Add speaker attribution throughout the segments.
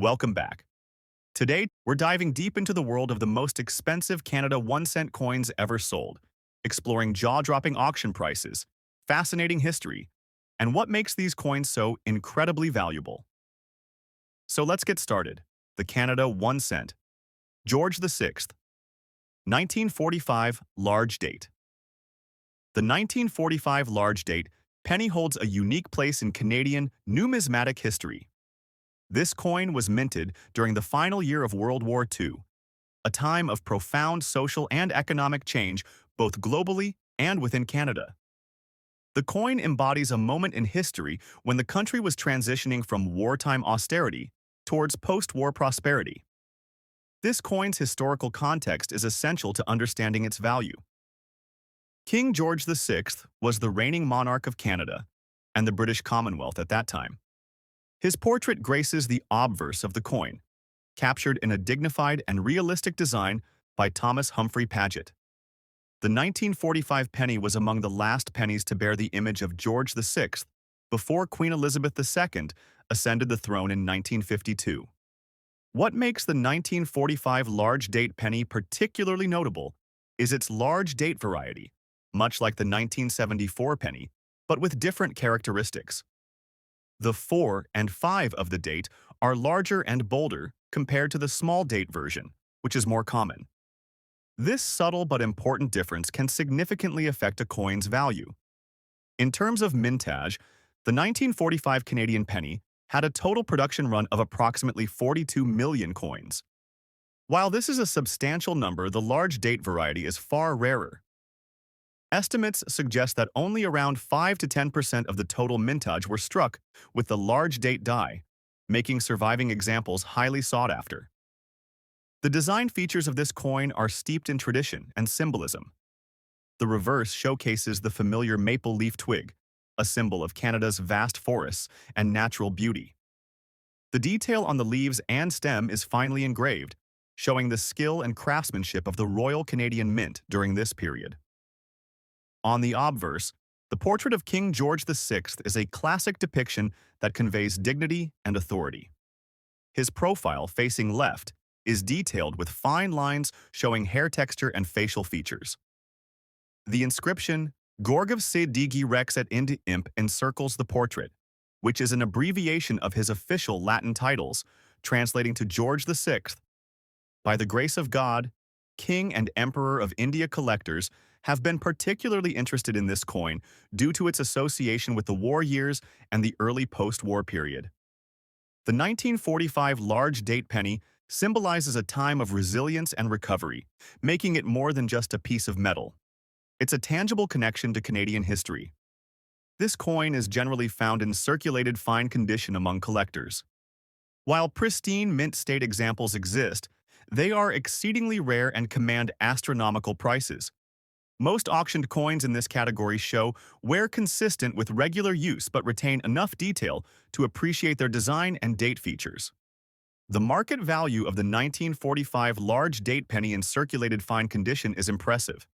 Speaker 1: Welcome back. Today, we're diving deep into the world of the most expensive Canada 1 cent coins ever sold, exploring jaw-dropping auction prices, fascinating history, and what makes these coins so incredibly valuable. So let's get started. The Canada 1 cent. George VI, 1945 large date. The 1945 large date penny holds a unique place in Canadian numismatic history. This coin was minted during the final year of World War II, a time of profound social and economic change both globally and within Canada. The coin embodies a moment in history when the country was transitioning from wartime austerity towards post-war prosperity. This coin's historical context is essential to understanding its value. King George VI was the reigning monarch of Canada and the British Commonwealth at that time. His portrait graces the obverse of the coin, captured in a dignified and realistic design by Thomas Humphrey Paget. The 1945 penny was among the last pennies to bear the image of George VI before Queen Elizabeth II ascended the throne in 1952. What makes the 1945 large date penny particularly notable is its large date variety, much like the 1974 penny, but with different characteristics. The 4 and 5 of the date are larger and bolder compared to the small date version, which is more common. This subtle but important difference can significantly affect a coin's value. In terms of mintage, the 1945 Canadian penny had a total production run of approximately 42 million coins. While this is a substantial number, the large date variety is far rarer. Estimates suggest that only around 5 to 10% of the total mintage were struck with the large date die, making surviving examples highly sought after. The design features of this coin are steeped in tradition and symbolism. The reverse showcases the familiar maple leaf twig, a symbol of Canada's vast forests and natural beauty. The detail on the leaves and stem is finely engraved, showing the skill and craftsmanship of the Royal Canadian Mint during this period. On the obverse, the portrait of King George VI is a classic depiction that conveys dignity and authority. His profile, facing left, is detailed with fine lines showing hair texture and facial features. The inscription, Gorgov se digi rex et indi imp, encircles the portrait, which is an abbreviation of his official Latin titles, translating to George VI. By the grace of God, King and Emperor of India collectors have been particularly interested in this coin due to its association with the war years and the early post-war period. The 1945 large date penny symbolizes a time of resilience and recovery, making it more than just a piece of metal. It's a tangible connection to Canadian history. This coin is generally found in circulated fine condition among collectors. While pristine mint state examples exist, they are exceedingly rare and command astronomical prices. Most auctioned coins in this category show wear consistent with regular use but retain enough detail to appreciate their design and date features. The market value of the 1945 large date penny in circulated fine condition is impressive.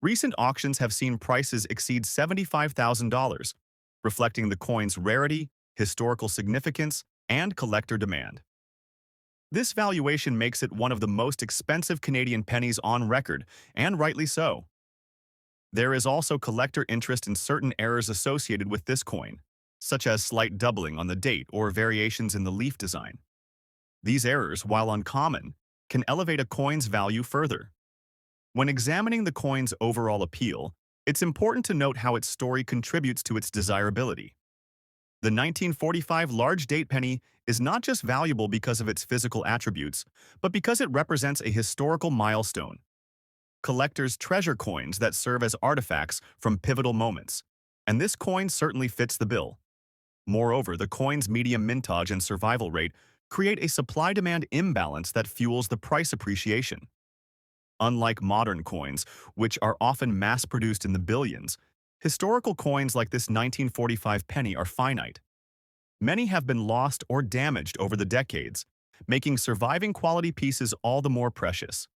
Speaker 1: Recent auctions have seen prices exceed $75,000, reflecting the coin's rarity, historical significance, and collector demand. This valuation makes it one of the most expensive Canadian pennies on record, and rightly so. There is also collector interest in certain errors associated with this coin, such as slight doubling on the date or variations in the leaf design. These errors, while uncommon, can elevate a coin's value further. When examining the coin's overall appeal, it's important to note how its story contributes to its desirability. The 1945 large date penny is not just valuable because of its physical attributes, but because it represents a historical milestone. Collectors treasure coins that serve as artifacts from pivotal moments, and this coin certainly fits the bill. Moreover, the coin's medium mintage and survival rate create a supply-demand imbalance that fuels the price appreciation. Unlike modern coins, which are often mass-produced in the billions, historical coins like this 1945 penny are finite. Many have been lost or damaged over the decades, making surviving quality pieces all the more precious.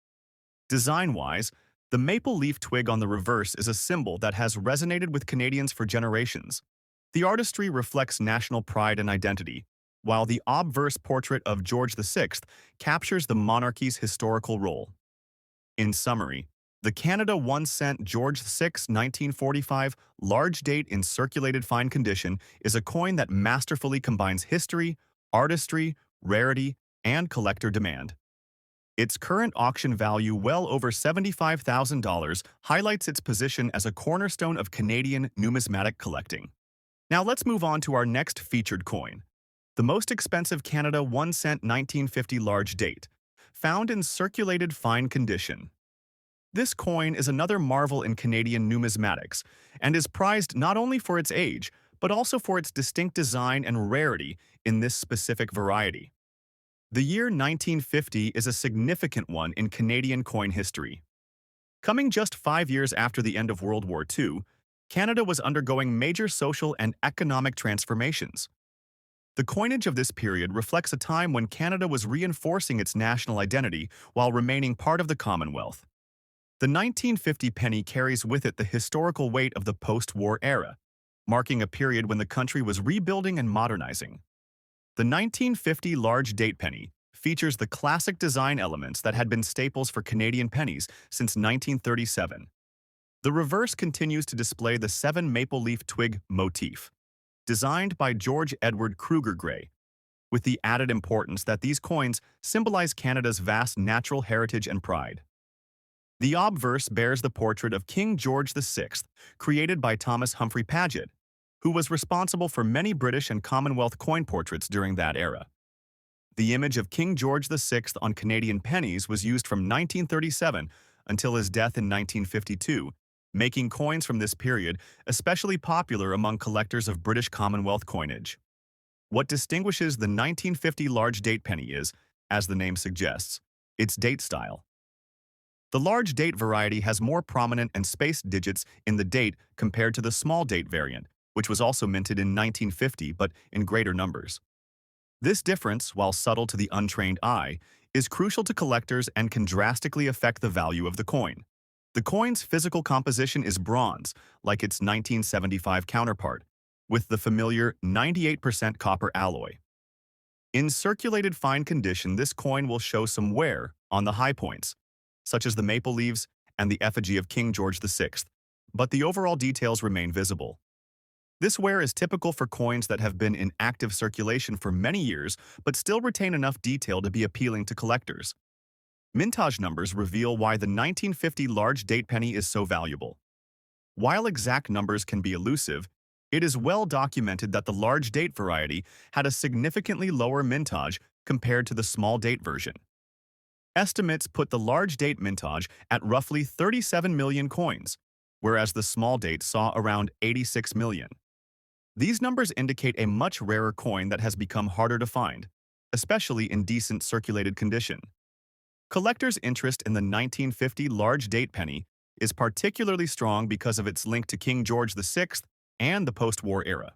Speaker 1: Design-wise, the maple leaf twig on the reverse is a symbol that has resonated with Canadians for generations. The artistry reflects national pride and identity, while the obverse portrait of George VI captures the monarchy's historical role. In summary, the Canada 1 cent George VI 1945 large date in circulated fine condition is a coin that masterfully combines history, artistry, rarity, and collector demand. Its current auction value, well over $75,000, highlights its position as a cornerstone of Canadian numismatic collecting. Now let's move on to our next featured coin, the most expensive Canada 1 cent 1950 large date, found in circulated fine condition. This coin is another marvel in Canadian numismatics and is prized not only for its age, but also for its distinct design and rarity in this specific variety. The year 1950 is a significant one in Canadian coin history. Coming just 5 years after the end of World War II, Canada was undergoing major social and economic transformations. The coinage of this period reflects a time when Canada was reinforcing its national identity while remaining part of the Commonwealth. The 1950 penny carries with it the historical weight of the post-war era, marking a period when the country was rebuilding and modernizing. The 1950 large date penny features the classic design elements that had been staples for Canadian pennies since 1937. The reverse continues to display the 7 maple leaf twig motif, designed by George Edward Kruger Gray, with the added importance that these coins symbolize Canada's vast natural heritage and pride. The obverse bears the portrait of King George VI, created by Thomas Humphrey Paget, who was responsible for many British and Commonwealth coin portraits during that era. The image of King George VI on Canadian pennies was used from 1937 until his death in 1952, making coins from this period especially popular among collectors of British Commonwealth coinage. What distinguishes the 1950 large date penny is, as the name suggests, its date style. The large date variety has more prominent and spaced digits in the date compared to the small date variant, which was also minted in 1950 but in greater numbers. This difference, while subtle to the untrained eye, is crucial to collectors and can drastically affect the value of the coin. The coin's physical composition is bronze, like its 1975 counterpart, with the familiar 98% copper alloy. In circulated fine condition, this coin will show some wear on the high points, such as the maple leaves and the effigy of King George VI, but the overall details remain visible. This wear is typical for coins that have been in active circulation for many years but still retain enough detail to be appealing to collectors. Mintage numbers reveal why the 1950 large date penny is so valuable. While exact numbers can be elusive, it is well documented that the large date variety had a significantly lower mintage compared to the small date version. Estimates put the large date mintage at roughly 37 million coins, whereas the small date saw around 86 million. These numbers indicate a much rarer coin that has become harder to find, especially in decent circulated condition. Collectors' interest in the 1950 large date penny is particularly strong because of its link to King George VI and the post-war era.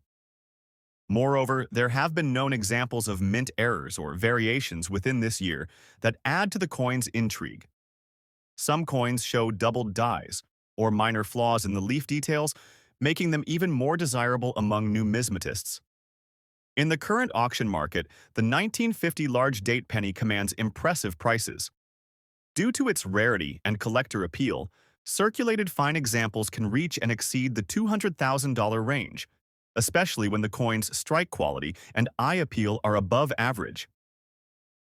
Speaker 1: Moreover, there have been known examples of mint errors or variations within this year that add to the coin's intrigue. Some coins show doubled dies or minor flaws in the leaf details, making them even more desirable among numismatists. In the current auction market, the 1950 large date penny commands impressive prices. Due to its rarity and collector appeal, circulated fine examples can reach and exceed the $200,000 range, especially when the coin's strike quality and eye appeal are above average.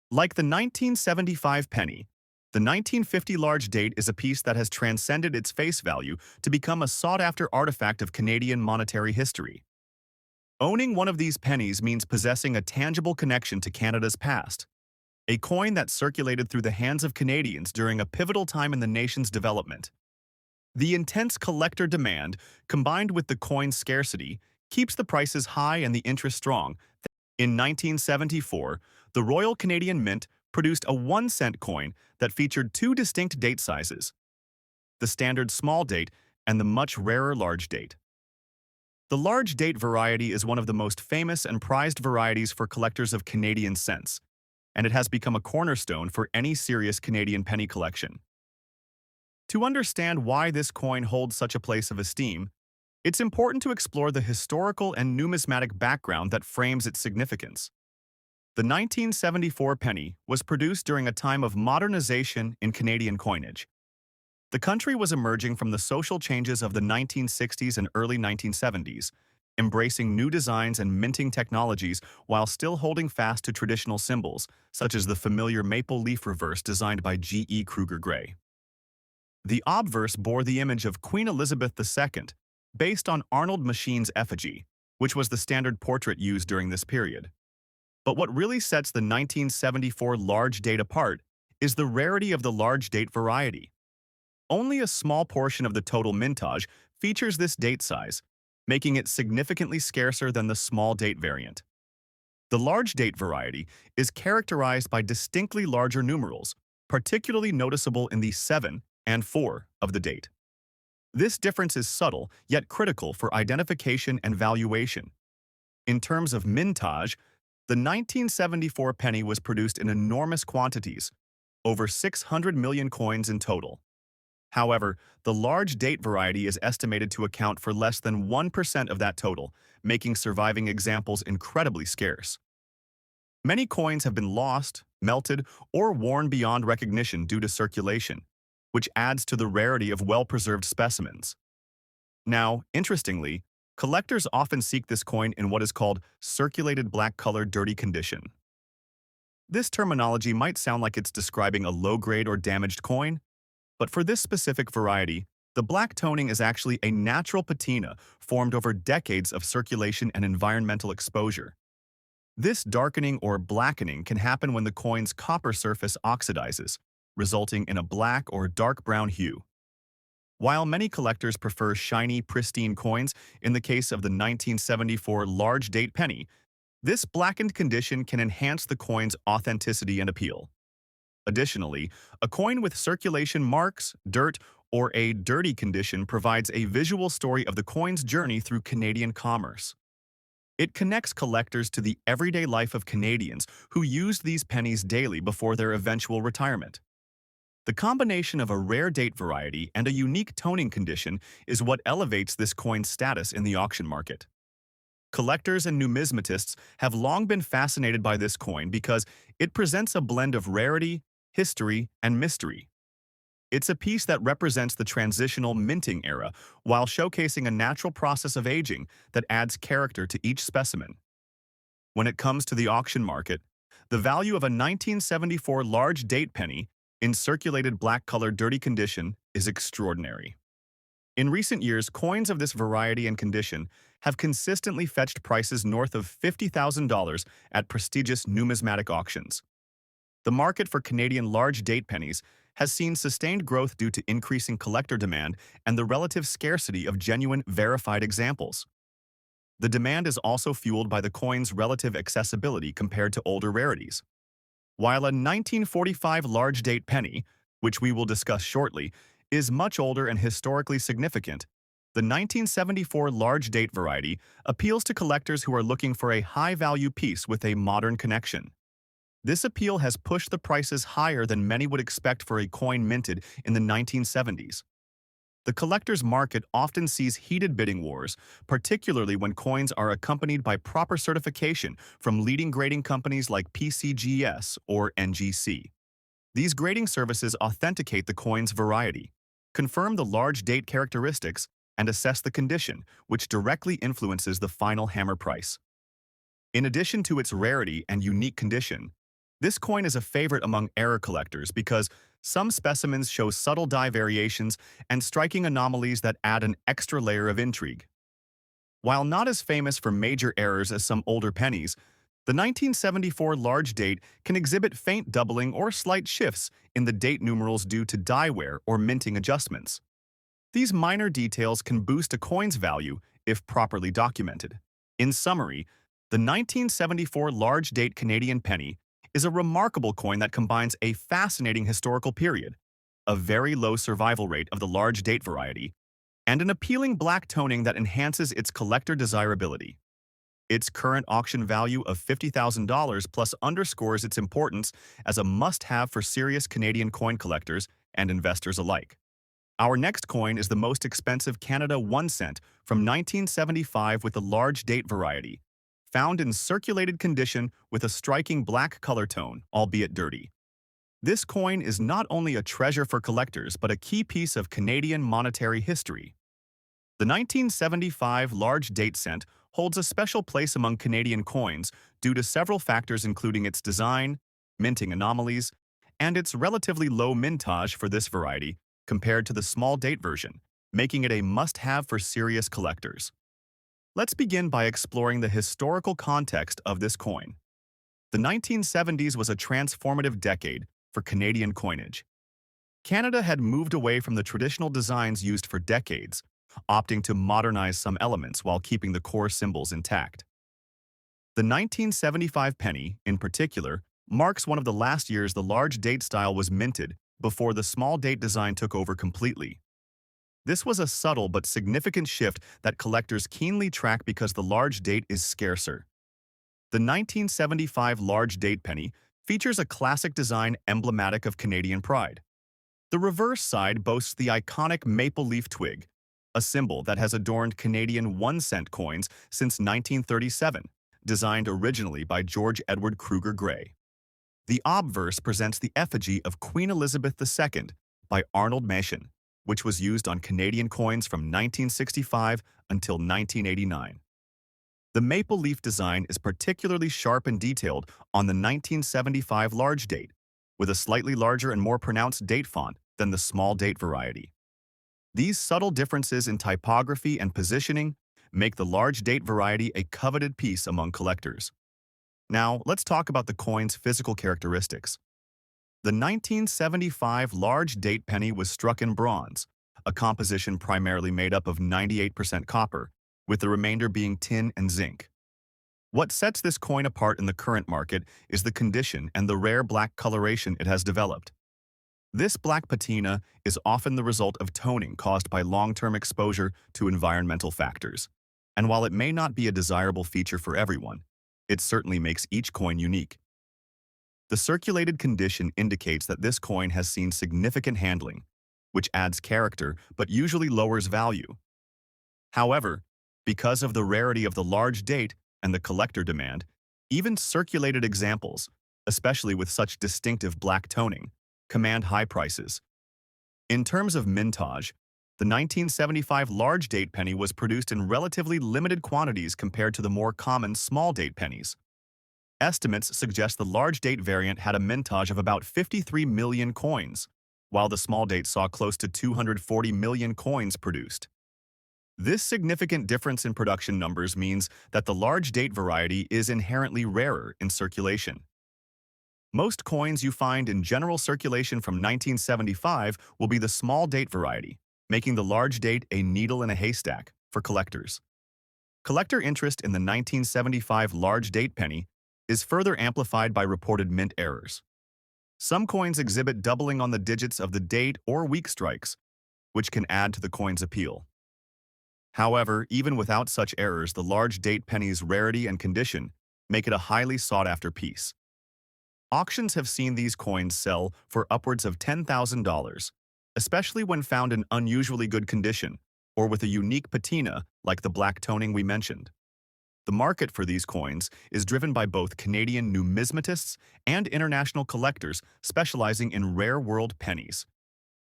Speaker 1: Like the 1975 penny, the 1950 large date is a piece that has transcended its face value to become a sought-after artifact of Canadian monetary history. Owning one of these pennies means possessing a tangible connection to Canada's past, a coin that circulated through the hands of Canadians during a pivotal time in the nation's development. The intense collector demand, combined with the coin's scarcity, keeps the prices high and the interest strong. In 1974, the Royal Canadian Mint produced a 1 cent coin that featured 2 distinct date sizes, the standard small date and the much rarer large date. The large date variety is one of the most famous and prized varieties for collectors of Canadian cents, and it has become a cornerstone for any serious Canadian penny collection. To understand why this coin holds such a place of esteem, it's important to explore the historical and numismatic background that frames its significance. The 1974 penny was produced during a time of modernization in Canadian coinage. The country was emerging from the social changes of the 1960s and early 1970s, embracing new designs and minting technologies while still holding fast to traditional symbols, such as the familiar maple leaf reverse designed by G.E. Kruger Gray. The obverse bore the image of Queen Elizabeth II, based on Arnold Machine's effigy, which was the standard portrait used during this period. But what really sets the 1974 large date apart is the rarity of the large date variety. Only a small portion of the total mintage features this date size, making it significantly scarcer than the small date variant. The large date variety is characterized by distinctly larger numerals, particularly noticeable in the 7 and 4 of the date. This difference is subtle, yet critical for identification and valuation. In terms of mintage, the 1974 penny was produced in enormous quantities, over 600 million coins in total. However, the large date variety is estimated to account for less than 1% of that total, making surviving examples incredibly scarce. Many coins have been lost, melted, or worn beyond recognition due to circulation, which adds to the rarity of well-preserved specimens. Now, interestingly, collectors often seek this coin in what is called circulated black-colored dirty condition. This terminology might sound like it's describing a low-grade or damaged coin, but for this specific variety, the black toning is actually a natural patina formed over decades of circulation and environmental exposure. This darkening or blackening can happen when the coin's copper surface oxidizes, resulting in a black or dark brown hue. While many collectors prefer shiny, pristine coins, in the case of the 1974 large date penny, this blackened condition can enhance the coin's authenticity and appeal. Additionally, a coin with circulation marks, dirt, or a dirty condition provides a visual story of the coin's journey through Canadian commerce. It connects collectors to the everyday life of Canadians who used these pennies daily before their eventual retirement. The combination of a rare date variety and a unique toning condition is what elevates this coin's status in the auction market. Collectors and numismatists have long been fascinated by this coin because it presents a blend of rarity, history, and mystery. It's a piece that represents the transitional minting era while showcasing a natural process of aging that adds character to each specimen. When it comes to the auction market, the value of a 1974 large date penny in circulated black-colored dirty condition is extraordinary. In recent years, coins of this variety and condition have consistently fetched prices north of $50,000 at prestigious numismatic auctions. The market for Canadian large date pennies has seen sustained growth due to increasing collector demand and the relative scarcity of genuine, verified examples. The demand is also fueled by the coin's relative accessibility compared to older rarities. While a 1945 large date penny, which we will discuss shortly, is much older and historically significant, the 1974 large date variety appeals to collectors who are looking for a high-value piece with a modern connection. This appeal has pushed the prices higher than many would expect for a coin minted in the 1970s. The collector's market often sees heated bidding wars, particularly when coins are accompanied by proper certification from leading grading companies like PCGS or NGC. These grading services authenticate the coin's variety, confirm the large date characteristics, and assess the condition, which directly influences the final hammer price. In addition to its rarity and unique condition, this coin is a favorite among error collectors because some specimens show subtle die variations and striking anomalies that add an extra layer of intrigue. While not as famous for major errors as some older pennies, the 1974 large date can exhibit faint doubling or slight shifts in the date numerals due to die wear or minting adjustments. These minor details can boost a coin's value if properly documented. In summary, the 1974 large date Canadian penny is a remarkable coin that combines a fascinating historical period, a very low survival rate of the large date variety, and an appealing black toning that enhances its collector desirability. Its current auction value of $50,000 plus underscores its importance as a must-have for serious Canadian coin collectors and investors alike. Our next coin is the most expensive Canada 1 cent from 1975 with the large date variety, found in circulated condition with a striking black color tone, albeit dirty. This coin is not only a treasure for collectors but a key piece of Canadian monetary history. The 1975 large date cent holds a special place among Canadian coins due to several factors including its design, minting anomalies, and its relatively low mintage for this variety compared to the small date version, making it a must-have for serious collectors. Let's begin by exploring the historical context of this coin. The 1970s was a transformative decade for Canadian coinage. Canada had moved away from the traditional designs used for decades, opting to modernize some elements while keeping the core symbols intact. The 1975 penny, in particular, marks one of the last years the large date style was minted before the small date design took over completely. This was a subtle but significant shift that collectors keenly track because the large date is scarcer. The 1975 large date penny features a classic design emblematic of Canadian pride. The reverse side boasts the iconic maple leaf twig, a symbol that has adorned Canadian 1-cent coins since 1937, designed originally by George Edward Kruger Gray. The obverse presents the effigy of Queen Elizabeth II by Arnold Machen, which was used on Canadian coins from 1965 until 1989. The maple leaf design is particularly sharp and detailed on the 1975 large date, with a slightly larger and more pronounced date font than the small date variety. These subtle differences in typography and positioning make the large date variety a coveted piece among collectors. Now, let's talk about the coin's physical characteristics. The 1975 large date penny was struck in bronze, a composition primarily made up of 98% copper, with the remainder being tin and zinc. What sets this coin apart in the current market is the condition and the rare black coloration it has developed. This black patina is often the result of toning caused by long-term exposure to environmental factors. And while it may not be a desirable feature for everyone, it certainly makes each coin unique. The circulated condition indicates that this coin has seen significant handling, which adds character but usually lowers value. However, because of the rarity of the large date and the collector demand, even circulated examples, especially with such distinctive black toning, command high prices. In terms of mintage, the 1975 large date penny was produced in relatively limited quantities compared to the more common small date pennies. Estimates suggest the large date variant had a mintage of about 53 million coins, while the small date saw close to 240 million coins produced. This significant difference in production numbers means that the large date variety is inherently rarer in circulation. Most coins you find in general circulation from 1975 will be the small date variety, making the large date a needle in a haystack for collectors. Collector interest in the 1975 large date penny is further amplified by reported mint errors. Some coins exhibit doubling on the digits of the date or week strikes, which can add to the coin's appeal. However, even without such errors, the large date penny's rarity and condition make it a highly sought-after piece. Auctions have seen these coins sell for upwards of $10,000, especially when found in unusually good condition or with a unique patina like the black toning we mentioned. The market for these coins is driven by both Canadian numismatists and international collectors specializing in rare world pennies.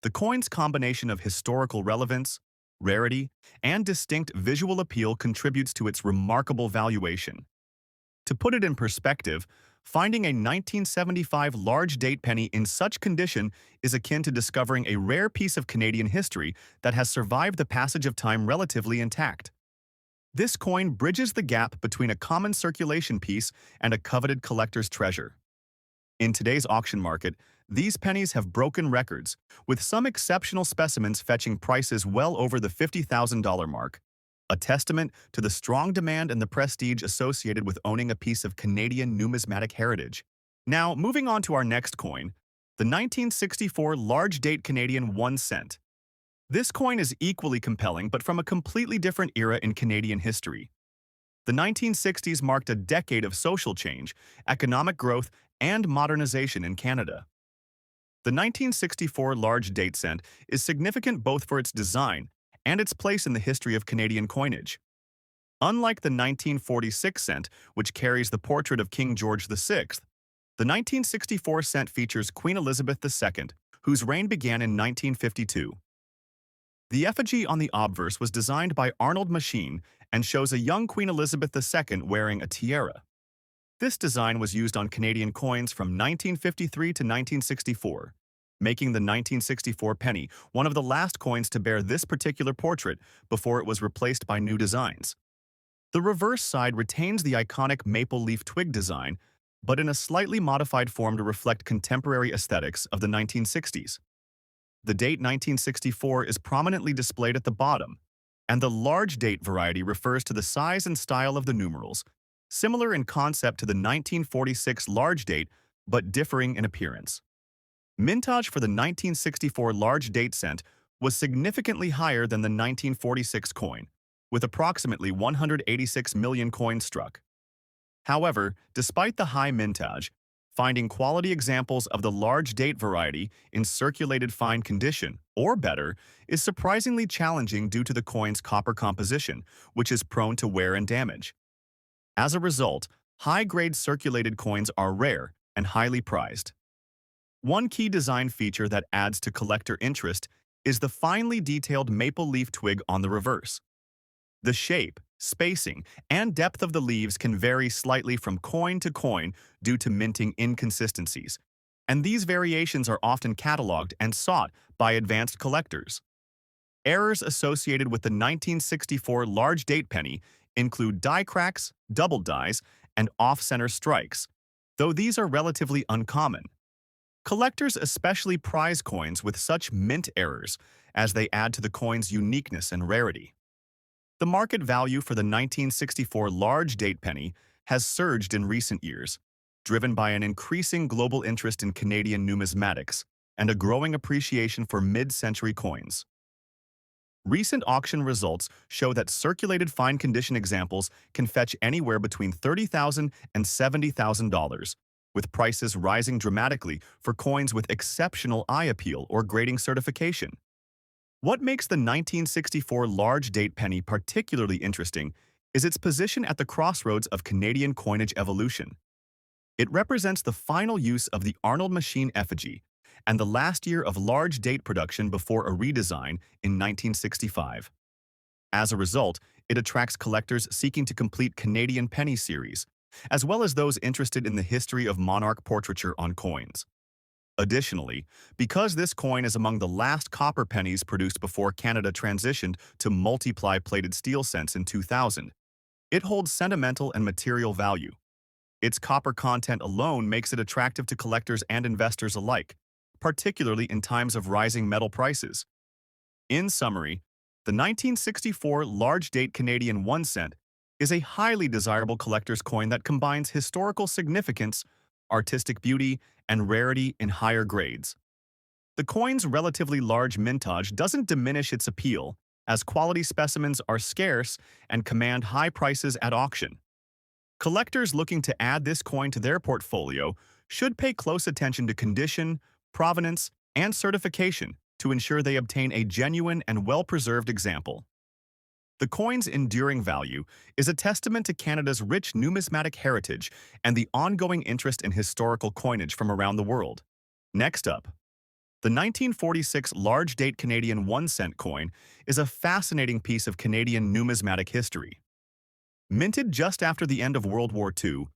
Speaker 1: The coin's combination of historical relevance, rarity, and distinct visual appeal contributes to its remarkable valuation. To put it in perspective, finding a 1975 large date penny in such condition is akin to discovering a rare piece of Canadian history that has survived the passage of time relatively intact. This coin bridges the gap between a common circulation piece and a coveted collector's treasure. In today's auction market, these pennies have broken records, with some exceptional specimens fetching prices well over the $50,000 mark, a testament to the strong demand and the prestige associated with owning a piece of Canadian numismatic heritage. Now, moving on to our next coin, the 1964 large date Canadian 1 cent. This coin is equally compelling, but from a completely different era in Canadian history. The 1960s marked a decade of social change, economic growth, and modernization in Canada. The 1964 large date cent is significant both for its design and its place in the history of Canadian coinage. Unlike the 1946 cent, which carries the portrait of King George VI, the 1964 cent features Queen Elizabeth II, whose reign began in 1952. The effigy on the obverse was designed by Arnold Machine and shows a young Queen Elizabeth II wearing a tiara. This design was used on Canadian coins from 1953 to 1964, making the 1964 penny one of the last coins to bear this particular portrait before it was replaced by new designs. The reverse side retains the iconic maple leaf twig design, but in a slightly modified form to reflect contemporary aesthetics of the 1960s. The date 1964 is prominently displayed at the bottom, and the large date variety refers to the size and style of the numerals, similar in concept to the 1946 large date but differing in appearance. Mintage for the 1964 large date cent was significantly higher than the 1946 coin, with approximately 186 million coins struck. However, despite the high mintage, finding quality examples of the large date variety in circulated fine condition, or better, is surprisingly challenging due to the coin's copper composition, which is prone to wear and damage. As a result, high-grade circulated coins are rare and highly prized. One key design feature that adds to collector interest is the finely detailed maple leaf twig on the reverse. The shape, spacing, and depth of the leaves can vary slightly from coin to coin due to minting inconsistencies, and these variations are often cataloged and sought by advanced collectors. Errors associated with the 1964 large date penny include die cracks, double dies, and off-center strikes, though these are relatively uncommon. Collectors especially prize coins with such mint errors as they add to the coin's uniqueness and rarity. The market value for the 1964 large date penny has surged in recent years, driven by an increasing global interest in Canadian numismatics and a growing appreciation for mid-century coins. Recent auction results show that circulated fine condition examples can fetch anywhere between $30,000 and $70,000, with prices rising dramatically for coins with exceptional eye appeal or grading certification. What makes the 1964 large date penny particularly interesting is its position at the crossroads of Canadian coinage evolution. It represents the final use of the Arnold Machine effigy and the last year of large date production before a redesign in 1965. As a result, it attracts collectors seeking to complete Canadian penny series, as well as those interested in the history of monarch portraiture on coins. Additionally, because this coin is among the last copper pennies produced before Canada transitioned to multiply plated steel cents in 2000, it holds sentimental and material value. Its copper content alone makes it attractive to collectors and investors alike, particularly in times of rising metal prices. In summary, the 1964 large date Canadian 1 cent is a highly desirable collector's coin that combines historical significance, artistic beauty, and rarity in higher grades. The coin's relatively large mintage doesn't diminish its appeal, as quality specimens are scarce and command high prices at auction. Collectors looking to add this coin to their portfolio should pay close attention to condition, provenance, and certification to ensure they obtain a genuine and well-preserved example. The coin's enduring value is a testament to Canada's rich numismatic heritage and the ongoing interest in historical coinage from around the world. Next up, the 1946 large date Canadian 1 cent coin is a fascinating piece of Canadian numismatic history. Minted just after the end of World War II,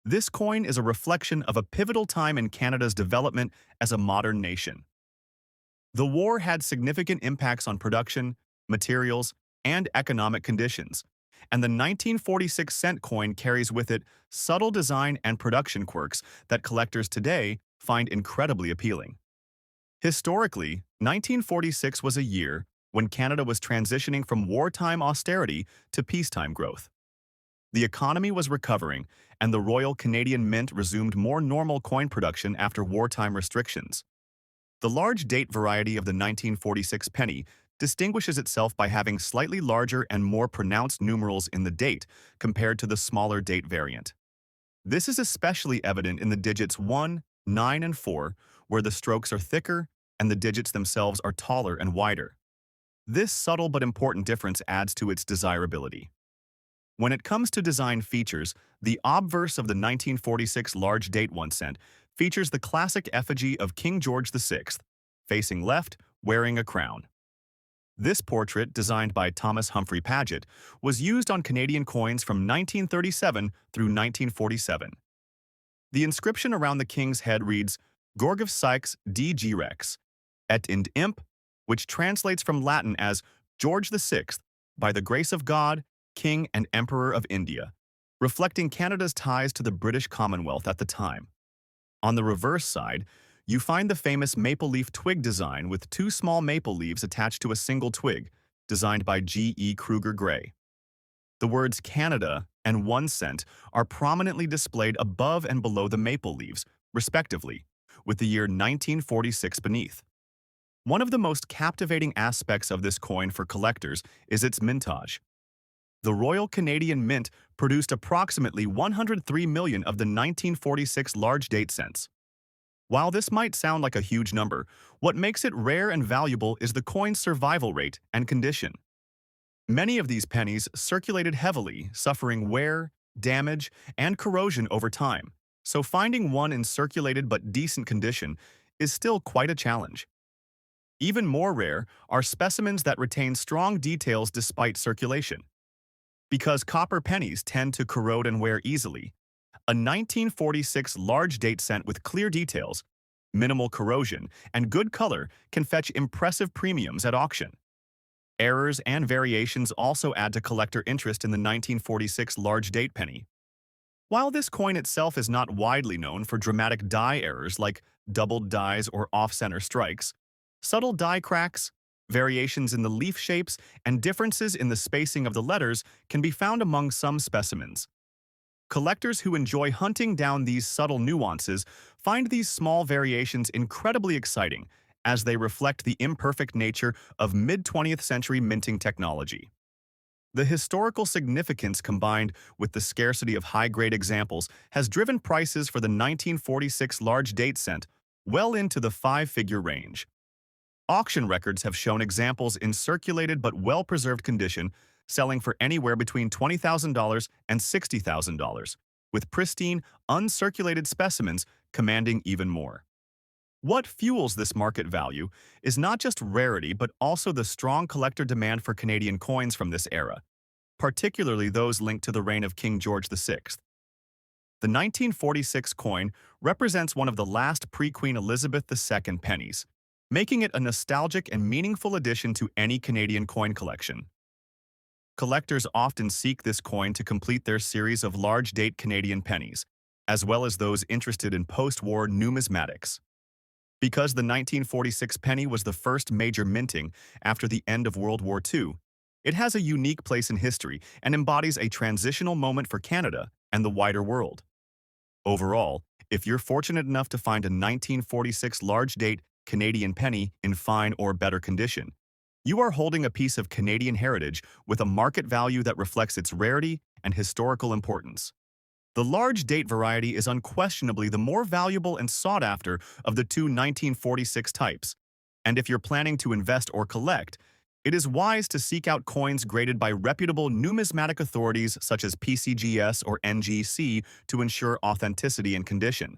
Speaker 1: this coin is a reflection of a pivotal time in Canada's development as a modern nation. The war had significant impacts on production, materials, and economic conditions, and the 1946 cent coin carries with it subtle design and production quirks that collectors today find incredibly appealing. Historically, 1946 was a year when Canada was transitioning from wartime austerity to peacetime growth. The economy was recovering, and the Royal Canadian Mint resumed more normal coin production after wartime restrictions. The large date variety of the 1946 penny distinguishes itself by having slightly larger and more pronounced numerals in the date compared to the smaller date variant. This is especially evident in the digits 1, 9, and 4, where the strokes are thicker and the digits themselves are taller and wider. This subtle but important difference adds to its desirability. When it comes to design features, the obverse of the 1946 large date 1 cent features the classic effigy of King George VI, facing left, wearing a crown. This portrait, designed by Thomas Humphrey Paget, was used on Canadian coins from 1937 through 1947. The inscription around the king's head reads, Gorgov Sykes D.G. Rex, et ind imp, which translates from Latin as George VI, by the grace of God, King and Emperor of India, reflecting Canada's ties to the British Commonwealth at the time. On the reverse side, you find the famous maple leaf twig design with two small maple leaves attached to a single twig, designed by G.E. Kruger Gray. The words Canada and 1 cent are prominently displayed above and below the maple leaves, respectively, with the year 1946 beneath. One of the most captivating aspects of this coin for collectors is its mintage. The Royal Canadian Mint produced approximately 103 million of the 1946 large date cents. While this might sound like a huge number, what makes it rare and valuable is the coin's survival rate and condition. Many of these pennies circulated heavily, suffering wear, damage, and corrosion over time, so finding one in circulated but decent condition is still quite a challenge. Even more rare are specimens that retain strong details despite circulation. Because copper pennies tend to corrode and wear easily, a 1946 large date cent with clear details, minimal corrosion, and good color can fetch impressive premiums at auction. Errors and variations also add to collector interest in the 1946 large date penny. While this coin itself is not widely known for dramatic die errors like doubled dies or off-center strikes, subtle die cracks, variations in the leaf shapes, and differences in the spacing of the letters can be found among some specimens. Collectors who enjoy hunting down these subtle nuances find these small variations incredibly exciting, as they reflect the imperfect nature of mid-20th century minting technology. The historical significance combined with the scarcity of high-grade examples has driven prices for the 1946 large date cent well into the five-figure range. Auction records have shown examples in circulated but well-preserved condition selling for anywhere between $20,000 and $60,000, with pristine, uncirculated specimens commanding even more. What fuels this market value is not just rarity but also the strong collector demand for Canadian coins from this era, particularly those linked to the reign of King George VI. The 1946 coin represents one of the last pre-Queen Elizabeth II pennies, making it a nostalgic and meaningful addition to any Canadian coin collection. Collectors often seek this coin to complete their series of large-date Canadian pennies, as well as those interested in post-war numismatics. Because the 1946 penny was the first major minting after the end of World War II, it has a unique place in history and embodies a transitional moment for Canada and the wider world. Overall, if you're fortunate enough to find a 1946 large-date Canadian penny in fine or better condition, you are holding a piece of Canadian heritage with a market value that reflects its rarity and historical importance. The large date variety is unquestionably the more valuable and sought after of the two 1946 types, and if you're planning to invest or collect, it is wise to seek out coins graded by reputable numismatic authorities such as PCGS or NGC to ensure authenticity and condition.